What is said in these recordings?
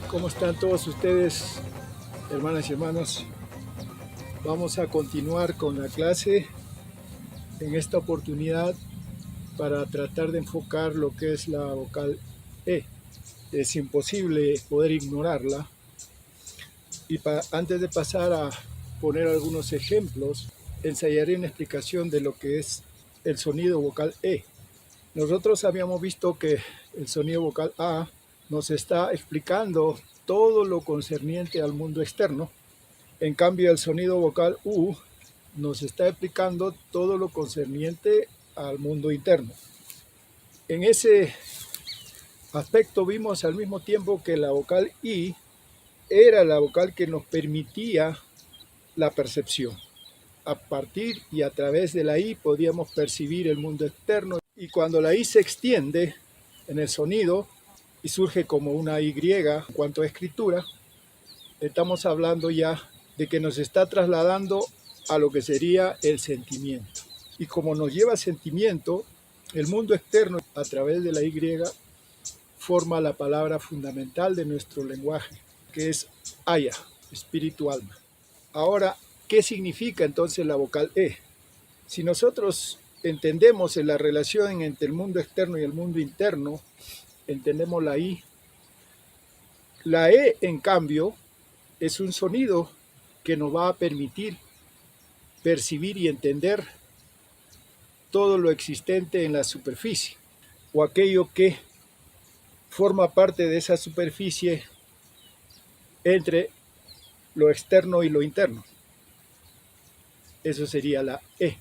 ¿Cómo están todos ustedes, hermanas y hermanos? Vamos a continuar con la clase en esta oportunidad para tratar de enfocar lo que es la vocal E. Es imposible poder ignorarla. Y antes de pasar a poner algunos ejemplos, ensayaré una explicación de lo que es el sonido vocal E. Nosotros habíamos visto que el sonido vocal A nos está explicando todo lo concerniente al mundo externo. En cambio, el sonido vocal U nos está explicando todo lo concerniente al mundo interno. En ese aspecto vimos al mismo tiempo que la vocal I era la vocal que nos permitía la percepción. A partir y a través de la I podíamos percibir el mundo externo, y cuando la I se extiende en el sonido y surge como una Y en cuanto a escritura, estamos hablando ya de que nos está trasladando a lo que sería el sentimiento. Y como nos lleva a sentimiento, el mundo externo a través de la Y forma la palabra fundamental de nuestro lenguaje, que es Aya, espíritu alma. Ahora, ¿qué significa entonces la vocal E? Si nosotros entendemos en la relación entre el mundo externo y el mundo interno, entendemos la I. La E, en cambio, es un sonido que nos va a permitir percibir y entender todo lo existente en la superficie, o aquello que forma parte de esa superficie entre lo externo y lo interno. Eso sería la E.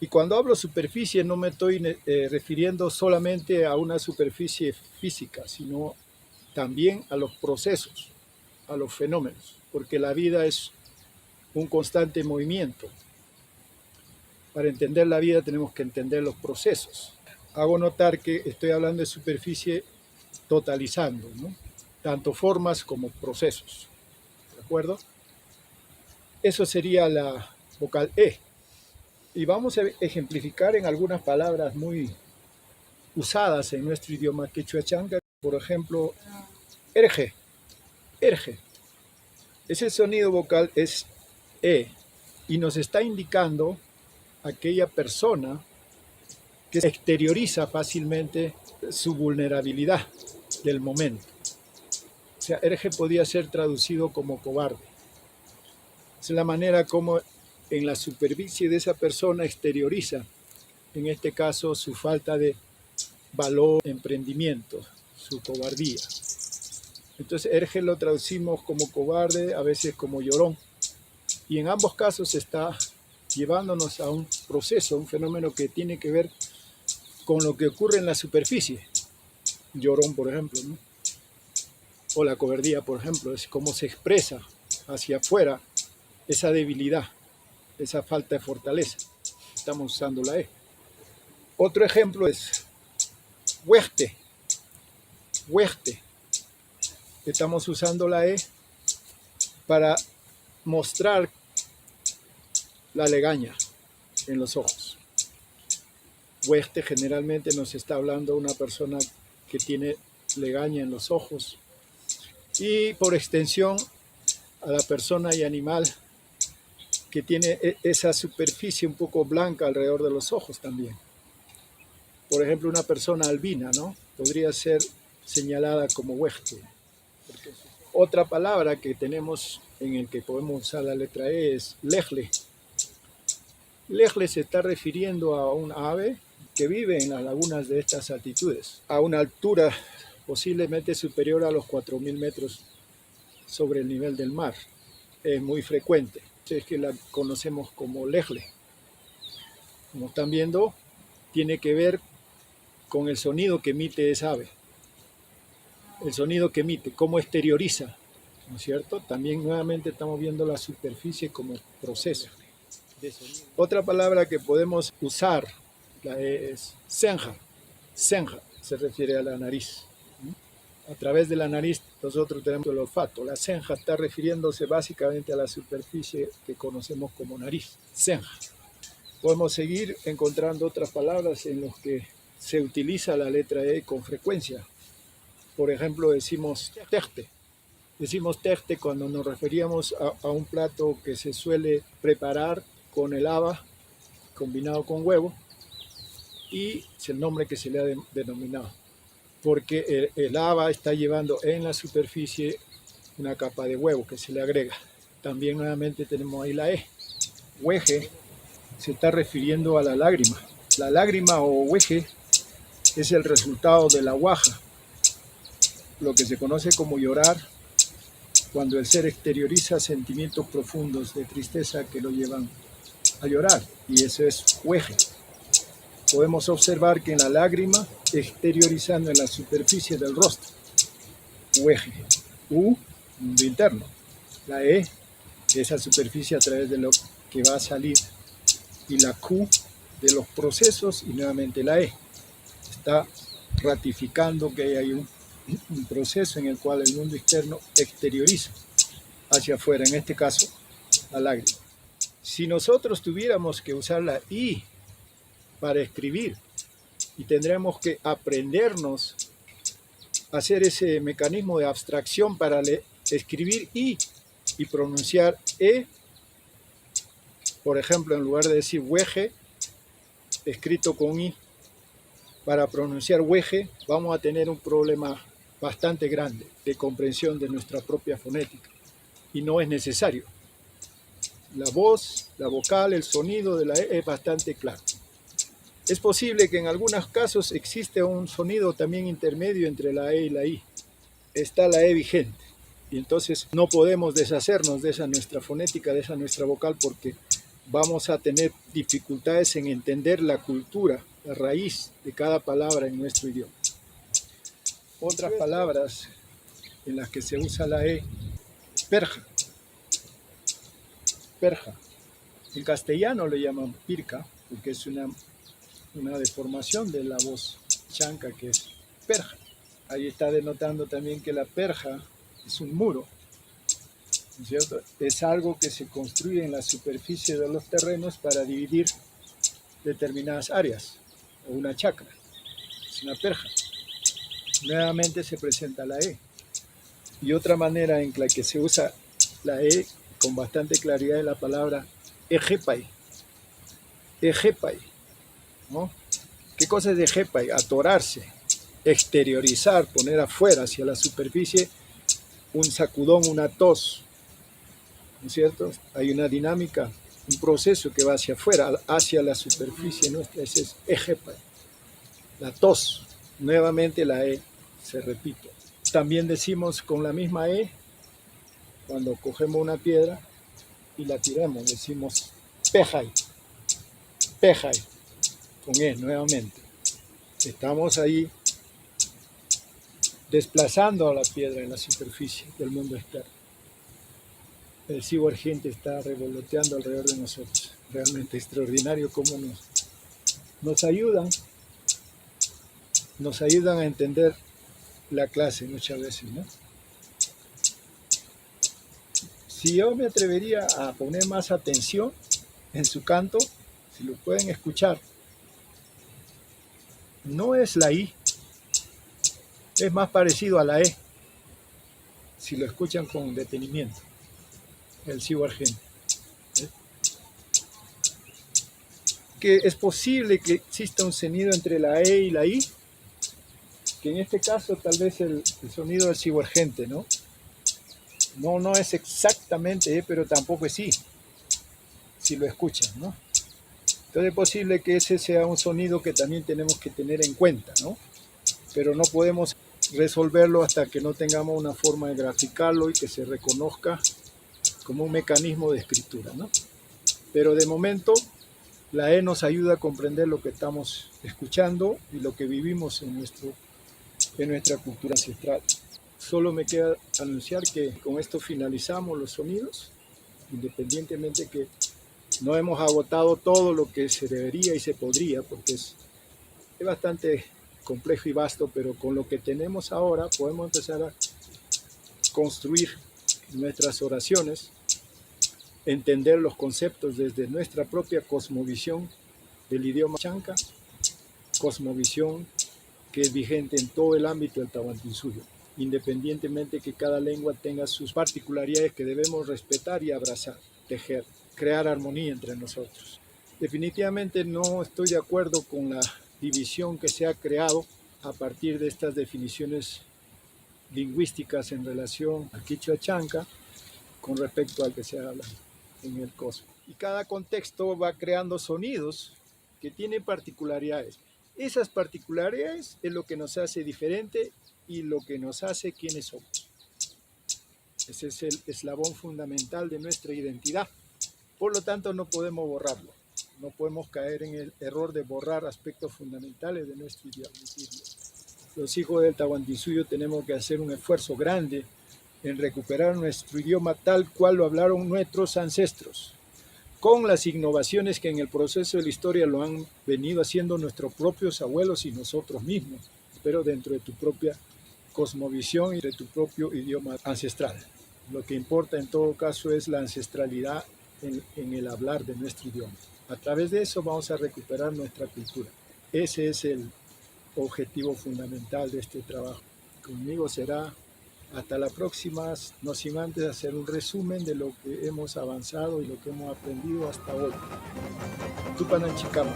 Y cuando hablo superficie no me estoy refiriendo solamente a una superficie física, sino también a los procesos, a los fenómenos, porque la vida es un constante movimiento. Para entender la vida tenemos que entender los procesos. Hago notar que estoy hablando de superficie totalizando, ¿no? Tanto formas como procesos. ¿De acuerdo? Eso sería la vocal E. Y vamos a ejemplificar en algunas palabras muy usadas en nuestro idioma quechua changa. Por ejemplo, erge. Erge. Ese sonido vocal es E y nos está indicando aquella persona que exterioriza fácilmente su vulnerabilidad del momento. O sea, erge podía ser traducido como cobarde. Es la manera como en la superficie de esa persona exterioriza, en este caso, su falta de valor, emprendimiento, su cobardía. Entonces, erge lo traducimos como cobarde, a veces como llorón. Y en ambos casos está llevándonos a un proceso, un fenómeno que tiene que ver con lo que ocurre en la superficie. Llorón, por ejemplo, ¿no? O la cobardía, por ejemplo, es cómo se expresa hacia afuera esa debilidad, esa falta de fortaleza. Estamos usando la E. Otro ejemplo es hueste. Hueste. Estamos usando la E para mostrar la legaña en los ojos. Hueste generalmente nos está hablando una persona que tiene legaña en los ojos, y por extensión a la persona y animal que tiene esa superficie un poco blanca alrededor de los ojos también. Por ejemplo, una persona albina, ¿no? Podría ser señalada como hueste. Otra palabra que tenemos en el que podemos usar la letra E es lejle. Lejle se está refiriendo a un ave que vive en las lagunas de estas altitudes, a una altura posiblemente superior a los 4.000 metros sobre el nivel del mar. Es muy frecuente, es que la conocemos como lejle. Como están viendo, tiene que ver con el sonido que emite esa ave. El sonido que emite, cómo exterioriza, ¿no es cierto? También nuevamente estamos viendo la superficie como proceso de sonido. Otra palabra que podemos usar es senja. Senja se refiere a la nariz. A través de la nariz nosotros tenemos el olfato. La senja está refiriéndose básicamente a la superficie que conocemos como nariz. Senja. Podemos seguir encontrando otras palabras en las que se utiliza la letra E con frecuencia. Por ejemplo, decimos terte. Decimos terte cuando nos referíamos a un plato que se suele preparar con el haba combinado con huevo, y es el nombre que se le ha denominado, porque el haba está llevando en la superficie una capa de huevo que se le agrega. También nuevamente tenemos ahí la E. Hueje se está refiriendo a la lágrima. La lágrima o hueje es el resultado de la guaja, lo que se conoce como llorar, cuando el ser exterioriza sentimientos profundos de tristeza que lo llevan a llorar, y eso es hueje. Podemos observar que en la lágrima, exteriorizando en la superficie del rostro, hueje. U, mundo interno. La E, esa superficie a través de lo que va a salir, y la Q, de los procesos, y nuevamente la E. Está ratificando que hay un proceso en el cual el mundo externo exterioriza hacia afuera, en este caso, la lágrima. Si nosotros tuviéramos que usar la I para escribir, y tendremos que aprendernos a hacer ese mecanismo de abstracción para escribir I y pronunciar E, por ejemplo, en lugar de decir hueje, escrito con I, para pronunciar hueje, vamos a tener un problema bastante grande de comprensión de nuestra propia fonética, y no es necesario. La voz, la vocal, el sonido de la E es bastante claro. Es posible que en algunos casos existe un sonido también intermedio entre la E y la I. Está la E vigente, y entonces no podemos deshacernos de esa nuestra fonética, de esa nuestra vocal, porque vamos a tener dificultades en entender la cultura, la raíz de cada palabra en nuestro idioma. Otras palabras en las que se usa la E, perja. Perja. En castellano le llaman pirca, porque es una deformación de la voz chanca, que es perja. Ahí está denotando también que la perja es un muro, ¿no es cierto? Es algo que se construye en la superficie de los terrenos para dividir determinadas áreas, o una chacra. Es una perja. Nuevamente se presenta la E. Y otra manera en la que se usa la E con bastante claridad es la palabra ejepay. Ejepay, ¿no? ¿Qué cosa es ejepay? Atorarse, exteriorizar, poner afuera, hacia la superficie, un sacudón, una tos, ¿no es cierto? Hay una dinámica, un proceso que va hacia afuera, hacia la superficie nuestra. Ese es ejepay. La tos, nuevamente la E se repite. También decimos con la misma E, cuando cogemos una piedra y la tiramos, decimos pejay, pejay, con E nuevamente. Estamos ahí desplazando a la piedra en la superficie del mundo externo. El cibergente está revoloteando alrededor de nosotros. Realmente extraordinario cómo nos ayudan a entender la clase muchas veces, ¿no? Si yo me atrevería a poner más atención en su canto, si lo pueden escuchar, no es la I, es más parecido a la E, si lo escuchan con detenimiento, el cibergente. Que es posible que exista un sonido entre la E y la I, que en este caso tal vez el sonido del cibergente, ¿no? No es exactamente E, pero tampoco es I, si lo escuchan, ¿no? Entonces es posible que ese sea un sonido que también tenemos que tener en cuenta, ¿no? Pero no podemos resolverlo hasta que no tengamos una forma de graficarlo y que se reconozca como un mecanismo de escritura, ¿no? Pero de momento la E nos ayuda a comprender lo que estamos escuchando y lo que vivimos en nuestra cultura ancestral. Solo me queda anunciar que con esto finalizamos los sonidos, independientemente que no hemos agotado todo lo que se debería y se podría, porque es bastante complejo y vasto, pero con lo que tenemos ahora podemos empezar a construir nuestras oraciones, entender los conceptos desde nuestra propia cosmovisión del idioma chanca, cosmovisión que es vigente en todo el ámbito del Tahuantinsuyo, independientemente que cada lengua tenga sus particularidades que debemos respetar y abrazar, tejer, crear armonía entre nosotros. Definitivamente no estoy de acuerdo con la división que se ha creado a partir de estas definiciones lingüísticas en relación al quichua chanca con respecto al que se habla en el cosmos. Y cada contexto va creando sonidos que tienen particularidades. Esas particularidades es lo que nos hace diferente y lo que nos hace quienes somos. Ese es el eslabón fundamental de nuestra identidad. Por lo tanto, no podemos borrarlo. No podemos caer en el error de borrar aspectos fundamentales de nuestro idioma. Los hijos del Tahuantinsuyo tenemos que hacer un esfuerzo grande en recuperar nuestro idioma tal cual lo hablaron nuestros ancestros, con las innovaciones que en el proceso de la historia lo han venido haciendo nuestros propios abuelos y nosotros mismos, pero dentro de tu propia cosmovisión y de tu propio idioma ancestral. Lo que importa en todo caso es la ancestralidad en el hablar de nuestro idioma. A través de eso vamos a recuperar nuestra cultura. Ese es el objetivo fundamental de este trabajo. Conmigo será hasta la próxima, no sin antes hacer un resumen de lo que hemos avanzado y lo que hemos aprendido hasta hoy. Tupananchikama.